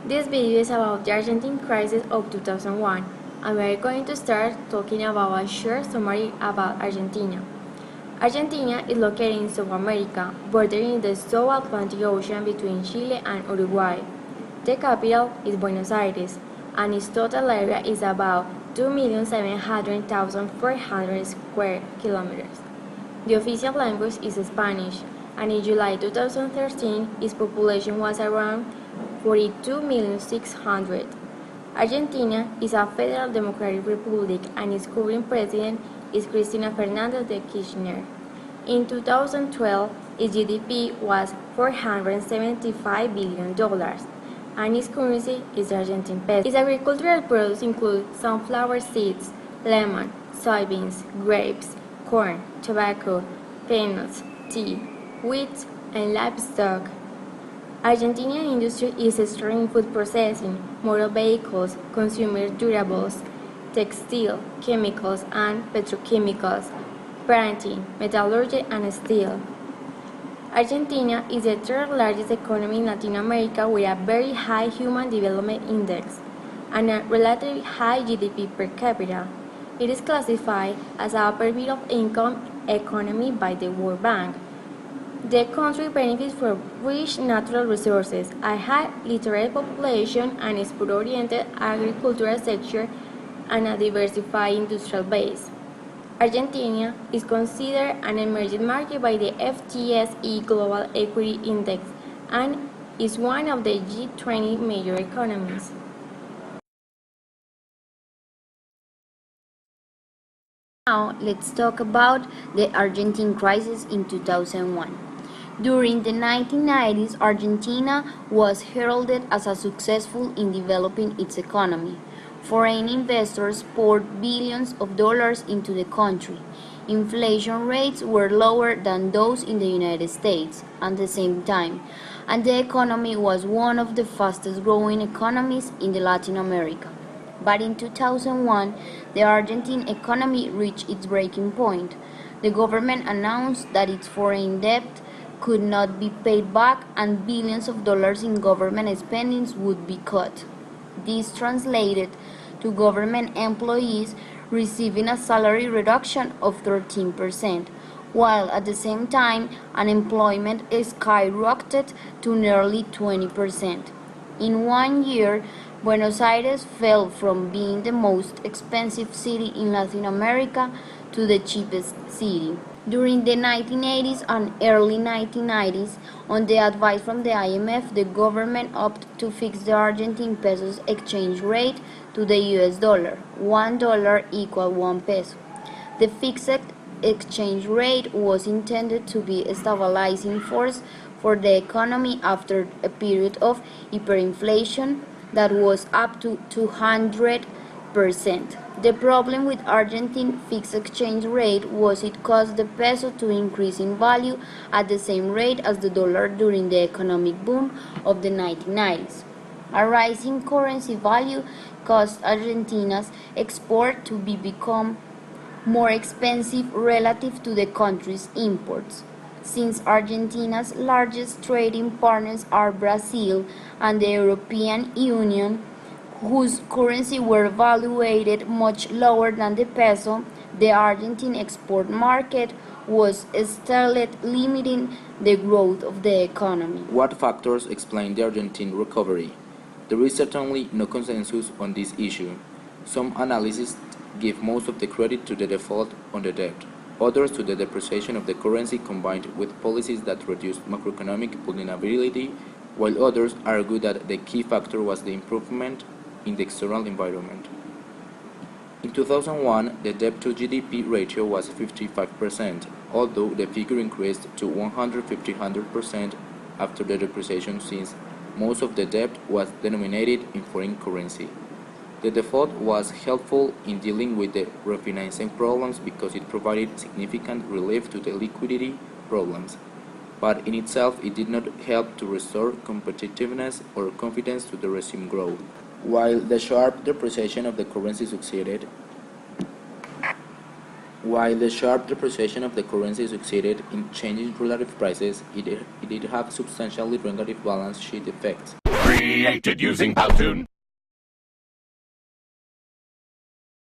This video is about the Argentine crisis of 2001, and we are going to start talking about a short summary about Argentina. Argentina is located in South America, bordering the South Atlantic Ocean between Chile and Uruguay. The capital is Buenos Aires, and its total area is about 2,700,400 square kilometers. The official language is Spanish, and in July 2013, its population was around 42,600,000. Argentina is a federal democratic republic, and its current president is Cristina Fernández de Kirchner. In 2012, its GDP was $475 billion, and its currency is the Argentine peso. Its agricultural products include sunflower seeds, lemon, soybeans, grapes, corn, tobacco, peanuts, tea, wheat, and livestock. Argentinian industry is strong in food processing, motor vehicles, consumer durables, textile, chemicals, and petrochemicals, printing, metallurgy, and steel. Argentina is the third largest economy in Latin America with a very high Human Development Index and a relatively high GDP per capita. It is classified as a upper middle income economy by the World Bank. The country benefits from rich natural resources, a high literate population, an export-oriented agricultural sector, and a diversified industrial base. Argentina is considered an emerging market by the FTSE Global Equity Index and is one of the G20 major economies. Now, let's talk about the Argentine crisis in 2001. During the 1990s, Argentina was heralded as a successful in developing its economy. Foreign investors poured billions of dollars into the country. Inflation rates were lower than those in the United States at the same time, and the economy was one of the fastest growing economies in Latin America. But in 2001, the Argentine economy reached its breaking point. The government announced that its foreign debt could not be paid back and billions of dollars in government spending would be cut. This translated to government employees receiving a salary reduction of 13%, while at the same time unemployment skyrocketed to nearly 20%. In 1 year, Buenos Aires fell from being the most expensive city in Latin America to the cheapest city. During the 1980s and early 1990s, on the advice from the IMF, the government opted to fix the Argentine peso's exchange rate to the US dollar. $1 equal 1 peso. The fixed exchange rate was intended to be a stabilizing force for the economy after a period of hyperinflation that was up to 200%. The problem with Argentine fixed exchange rate was it caused the peso to increase in value at the same rate as the dollar during the economic boom of the 1990s. A rising currency value caused Argentina's export to become more expensive relative to the country's imports. Since Argentina's largest trading partners are Brazil and the European Union, whose currency were valuated much lower than the peso, the Argentine export market was still limiting the growth of the economy. What factors explain the Argentine recovery? There is certainly no consensus on this issue. Some analysts give most of the credit to the default on the debt, others to the depreciation of the currency combined with policies that reduced macroeconomic vulnerability, while others argue that the key factor was the improvement in the external environment. In 2001, the debt-to-GDP ratio was 55%, although the figure increased to 150% after the depreciation since most of the debt was denominated in foreign currency. The default was helpful in dealing with the refinancing problems because it provided significant relief to the liquidity problems, but in itself it did not help to restore competitiveness or confidence to the resumed growth. While the sharp depreciation of the currency succeeded in changing relative prices, it did have substantially negative balance sheet effects. Created using Powtoon.